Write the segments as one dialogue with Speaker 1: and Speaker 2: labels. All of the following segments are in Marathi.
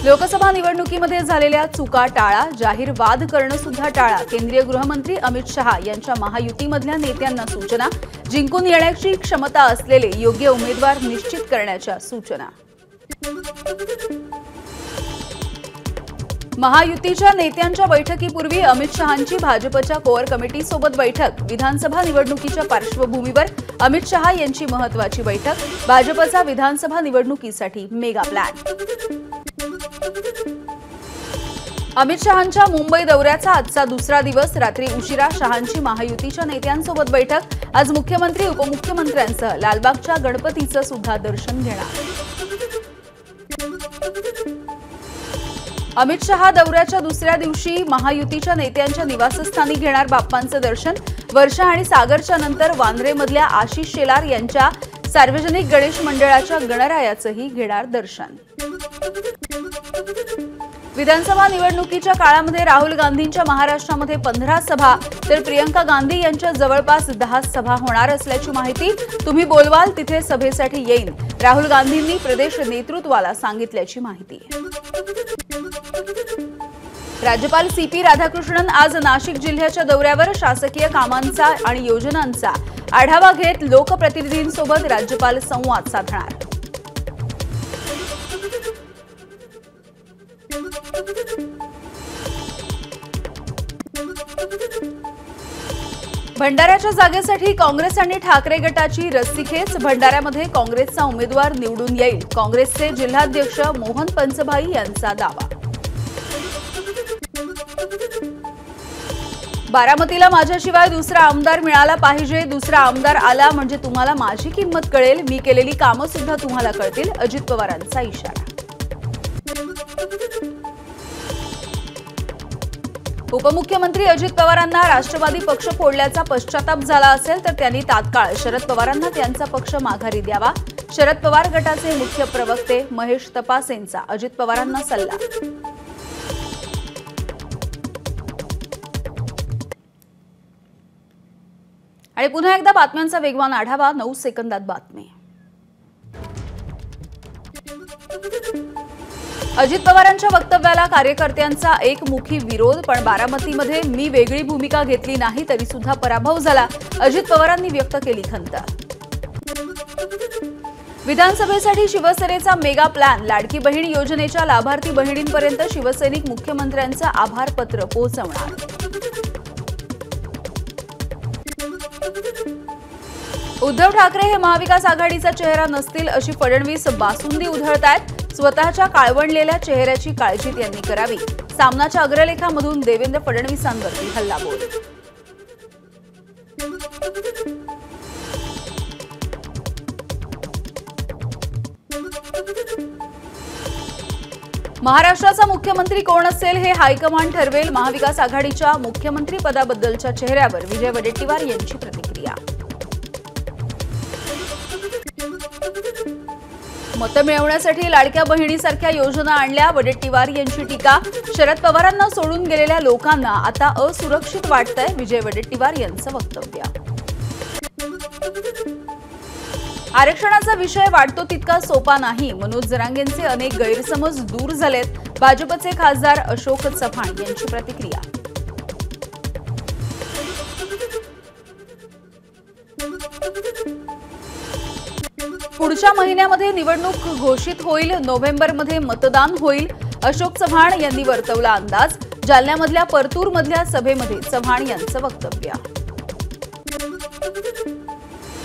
Speaker 1: लोकसभा निवडणुकीमध्ये झालेल्या चुका टाळा, जाहीर वाद करणं सुद्धा टाळा। केंद्रीय गृहमंत्री अमित शहा यांच्या महायुतीमधल्या नेत्यांना सूचना। जिंकून येण्याची क्षमता असलेले योग्य उमेदवार निश्चित करण्याच्या सूचना। महायुतीच्या नेत्यांच्या बैठकीपूर्वी अमित शहांची भाजपच्या कोअर कमिटीसोबत बैठक। विधानसभा निवडणुकीच्या पार्श्वभूमीवर अमित शहा यांची महत्त्वाची बैठक। भाजपचा विधानसभा निवडणुकीसाठी मेगा प्लॅन। अमित शहांच्या मुंबई दौऱ्याचा आजचा दुसरा दिवस। रात्री उशिरा शहांची महायुतीच्या नेत्यांसोबत बैठक। आज मुख्यमंत्री उपमुख्यमंत्र्यांसह लालबागच्या गणपतीचं सुद्धा दर्शन घेणार। अमित शहा दौऱ्याच्या दुसऱ्या दिवशी महायुतीच्या नेत्यांच्या निवासस्थानी घेणार बाप्पांचं दर्शन। वर्षा आणि सागरच्या नंतर वांद्रेमधल्या आशिष शेलार यांच्या सार्वजनिक गणेश मंडळाच्या गणरायाचंही घेणार दर्शन। विधानसभा निवडणुकीच्या काळामध्ये राहुल गांधींच्या महाराष्ट्रामध्ये 15 सभा तर प्रियंका गांधी यांच्या जवळपास 10 सभा होणार असल्याची माहिती। तुम्ही बोलवाल तिथे सभेसाठी येईन, राहुल गांधींनी प्रदेश नेतृत्वाला सांगितल्याची माहिती। राज्यपाल CP राधाकृष्णन आज नाशिक जिल्ह्याच्या दौऱ्यावर। शासकीय कामांचा आणि योजनांचा आढावा घेत लोकप्रतिनिधींसोबत राज्यपाल संवाद साधणार। भंडाऱ्याच्या जागेसाठी काँग्रेस आणि ठाकरे गटाची रस्सीखेच। भंडाऱ्यामध्ये काँग्रेसचा उमेदवार निवडून येईल, काँग्रेसचे जिल्हाध्यक्ष मोहन पंचभाई यांचा दावा। बारामतीला माझ्याशिवाय दुसरा आमदार मिळाला पाहिजे, दुसरा आमदार आला म्हणजे तुम्हाला माझी किंमत कळेल, मी केलेली कामं सुद्धा तुम्हाला कळतील, अजित पवारांचा इशारा। उपमुख्यमंत्री अजित पवारांना राष्ट्रवादी पक्ष फोडल्याचा पश्चाताप झाला असेल तर त्यांनी तात्काळ शरद पवारांना त्यांचा पक्ष माघारी द्यावा। शरद पवार गटाचे मुख्य प्रवक्ते महेश तपासेंचा अजित पवारांना सल्ला। आणि पुन्हा एकदा बातम्यांचा वेगवान आढावा 9 सेकंदात बातमी। अजित पवारांच्या वक्तव्याला कार्यकर्त्यांचा एकमुखी विरोध, पण बारामतीमध्ये मी वेगळी भूमिका घेतली नाही तरी सुद्धा पराभव झाला, अजित पवारांनी व्यक्त केली खंत। विधानसभेसाठी शिवसेनेचा मेगा प्लॅन। लाडकी बहीण योजनेच्या लाभार्थी बहिणींपर्यंत शिवसैनिक मुख्यमंत्र्यांचं आभारपत्र पोहोचवणार। उद्धव ठाकरे हे महाविकास आघाडीचा चेहरा नसतील अशी फडणवीस बासुंदी उधळतायत। स्वतःच्या काळवंडलेल्या चेहऱ्याची काळजी त्यांनी करावी। सामनाच्या अग्रलेखामधून देवेंद्र फडणवीसांवरती हल्लाबोल। महाराष्ट्राचा मुख्यमंत्री कोण असेल हे हायकमांड ठरवेल। महाविकास आघाडीच्या मुख्यमंत्री पदाबद्दलच्या चेहऱ्यावर विजय वडेट्टीवार यांची प्रतिक्रिया। मतं मिळवण्यासाठी लाडक्या बहिणीसारख्या योजना आणल्या, वडेट्टीवार यांची टीका। शरद पवारांना सोडून गेलेल्या लोकांना आता असुरक्षित वाटतंय, विजय वडेट्टीवार यांचं वक्तव्य। आरक्षणाचा विषय वाटतो तितका सोपा नाही, मनोज जरांगेंचे अनेक गैरसमज दूर झालेत, भाजपचे खासदार अशोक चव्हाण यांची प्रतिक्रिया। पुढच्या महिन्यामध्ये निवडणूक घोषित होईल, नोव्हेंबरमध्ये मतदान होईल, अशोक चव्हाण यांनी वर्तवला अंदाज। जालन्यामधल्या परतूरमधल्या सभेमध्ये चव्हाण यांचं वक्तव्य।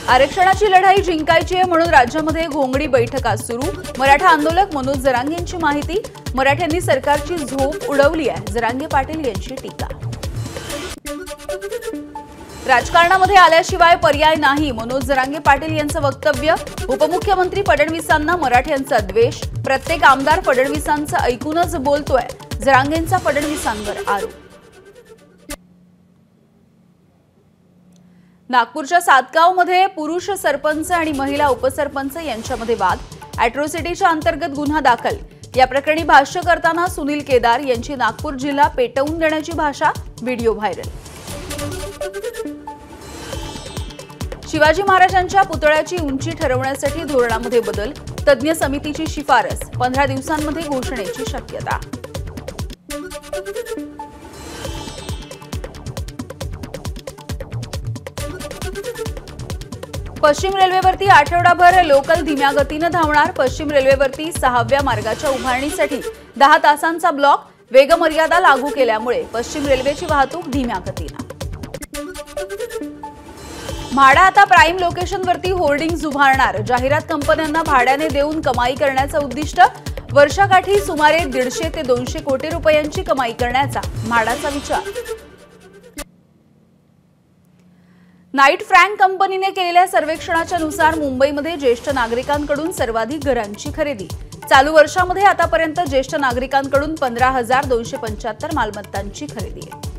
Speaker 1: आरक्षणाची लढाई जिंकायची आहे म्हणून राज्यामध्ये घोंगडी बैठका सुरू। मराठा आंदोलक मनोज जरांगेंची माहिती। मराठ्यांनी सरकारची झोप उडवली आहे, जरांगे पाटील यांची टीका। राजकारणामध्ये आल्याशिवाय पर्याय नाही, मनोज जरांगे पाटील यांचं वक्तव्य। उपमुख्यमंत्री फडणवीसांना मराठ्यांचा द्वेष, प्रत्येक आमदार फडणवीसांचं ऐकूनच बोलतोय, जरांगेंचा फडणवीसांवर आरोप। नागपूरच्या सातगावमध्ये पुरुष सरपंच आणि महिला उपसरपंच यांच्यामध्ये वाद, अॅट्रॉसिटीच्या अंतर्गत गुन्हा दाखल। या प्रकरणी भाष्य करताना सुनील केदार यांची नागपूर जिल्हा पेटवून देण्याची भाषा, व्हिडिओ व्हायरल। शिवाजी महाराजांच्या पुतळ्याची उंची ठरवण्यासाठी धोरणामध्ये बदल, तज्ज्ञ समितीची शिफारस, 15 दिवसांमध्ये घोषणेची शक्यता. पश्चिम रेल्वेवरती आठवडाभर लोकल धीम्या गतीनं धावणार. पश्चिम रेल्वेवरती 6व्या मार्गाच्या उभारणीसाठी 10 तासांचा ब्लॉक. वेगमर्यादा लागू केल्यामुळे पश्चिम रेल्वेची वाहतूक धीम्या गतीनं. म्हाडा आता प्राईम लोकेशनवरती होर्डिंग्ज उभारणार. जाहिरात कंपन्यांना भाड्याने देऊन कमाई करण्याचं उद्दिष्ट. वर्षाकाठी सुमारे 150 ते 200 कोटी रुपयांची कमाई करण्याचा म्हाडाचा विचार. नाईट फ्रँक कंपनीने केलेल्या सर्वेक्षणाच्या नुसार मुंबईमध्ये ज्येष्ठ नागरिकांकडून सर्वाधिक घरांची खरेदी. चालू वर्षामध्ये आतापर्यंत ज्येष्ठ नागरिकांकडून 15,275 मालमत्तांची खरेदी आहे.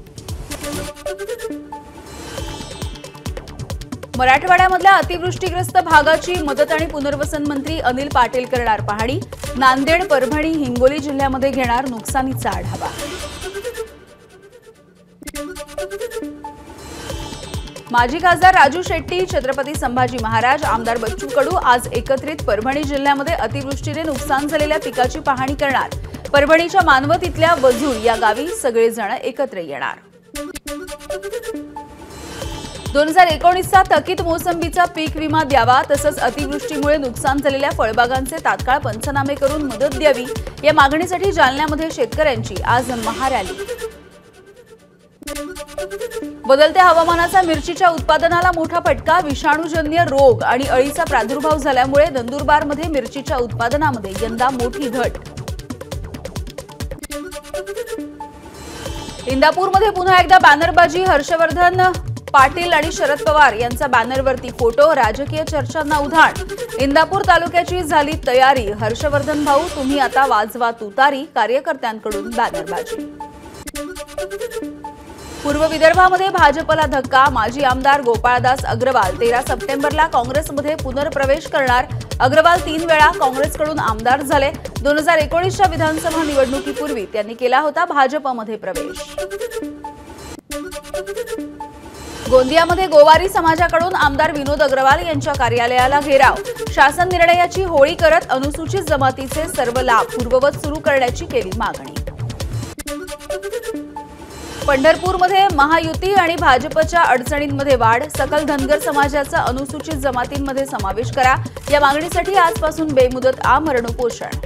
Speaker 1: मराठवाड्यामधल्या अतिवृष्टीग्रस्त भागाची मदत आणि पुनर्वसन मंत्री अनिल पाटील करणार पाहणी. नांदेड, परभणी, हिंगोली जिल्ह्यामध्ये घेणार नुकसानीचा आढावा. माजी खासदार राजू शेट्टी, छत्रपती संभाजी महाराज, आमदार बच्चू कडू आज एकत्रित परभणी जिल्ह्यामध्ये अतिवृष्टीने नुकसान झालेल्या पिकाची पाहणी करणार. परभणीच्या मानवत इथल्या वजूर या गावी सगळेजण एकत्र येणार. 2019चा थकीत मोसंबीचा पीक विमा द्यावा, तसंच अतिवृष्टीमुळे नुकसान झालेल्या फळबागांचे तात्काळ पंचनामे करून मदत द्यावी या मागणीसाठी जालन्यामध्ये शेतकऱ्यांची आज महारॅली. बदलत्या हवामानाचा मिरचीच्या उत्पादनाला मोठा फटका. विषाणूजन्य रोग आणि अळीचा प्रादुर्भाव झाल्यामुळे नंदुरबारमध्ये मिरचीच्या उत्पादनामध्ये यंदा मोठी घट. इंदापूरमध्ये पुन्हा एकदा बॅनरबाजी. हर्षवर्धन पाटील आणि शरद पवार यांचा बॅनरवरती फोटो. राजकीय चर्चांना उधाण. इंदापूर तालुक्याची झाली तयारी. हर्षवर्धन भाऊ, तुम्ही आता वाजवा तुतारी. कार्यकर्त्यांकडून बॅनरबाजी. पूर्व विदर्भामध्ये भाजपला धक्का. माजी आमदार गोपाळदास अग्रवाल 13 सप्टेंबरला काँग्रेसमध्ये पुनर्प्रवेश करणार. अग्रवाल 3 वेळा काँग्रेसकडून आमदार झाले. 2019च्या विधानसभा निवडणुकीपूर्वी त्यांनी केला होता भाजपमध्ये प्रवेश. गोंदियामध्ये गोवारी समाजाकडून आमदार विनोद अग्रवाल यांच्या कार्यालयाला घेराव. शासन निर्णयाची होळी करत अनुसूचित जमातीचे सर्व लाभ पूर्ववत सुरू करण्याची केली मागणी. पंढरपूरमध्ये महायुती आणि भाजपच्या अडचणींमध्ये वाढ. सकल धनगर समाजाचा अनुसूचित जमातींमध्ये समावेश करा या मागणीसाठी आजपासून बेमुदत आमरण उपोषण.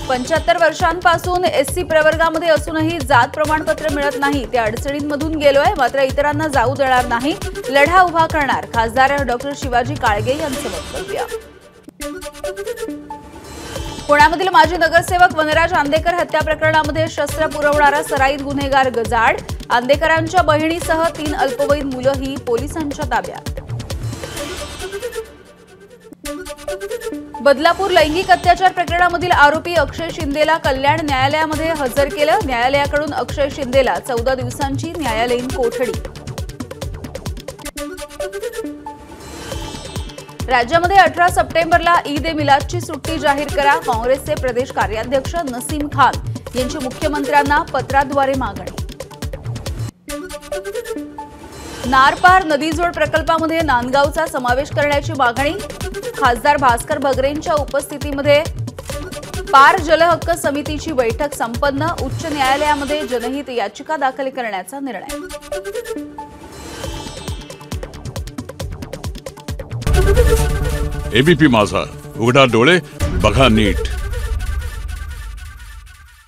Speaker 1: 75 वर्षांपासून एससी प्रवर्गामध्ये असूनही जात प्रमाणपत्र मिळत नाही. त्या अडचणींमधून गेलोय, मात्र इतरांना जाऊ देणार नाही. लढा उभा करणार. खासदार डॉक्टर शिवाजी काळगे यांचं वक्तव्य. पुण्यामधील माजी नगरसेवक वनराज आंदेकर हत्या प्रकरणामध्ये शस्त्र पुरवणारा सराईत गुन्हेगार गजाड. आंदेकरांच्या बहिणीसह 3 अल्पवयीन मुलंही पोलिसांच्या ताब्यात. बदलापूर लैंगिक अत्याचार प्रकरणामधील आरोपी अक्षय शिंदेला कल्याण न्यायालयामध्ये हजर केलं. न्यायालयाकडून अक्षय शिंदेला 14 दिवसांची न्यायालयीन कोठडी. राज्यामध्ये 18 सप्टेंबरला ईद ए मिलादची सुट्टी जाहीर करा. काँग्रेसचे प्रदेश कार्याध्यक्ष नसीम खान यांची मुख्यमंत्र्यांना पत्राद्वारे मागणी. नारपार नदीजोड प्रकल्पामध्ये नांदगावचा समावेश करण्याची मागणी. खासदार भास्कर भगरेंच्या उपस्थितीमध्ये पार जलहक्क समितीची बैठक संपन्न. उच्च न्यायालयामध्ये जनहित याचिका दाखल करण्याचा निर्णय.
Speaker 2: एबीपी माझा, उघडा डोळे बघा नीट.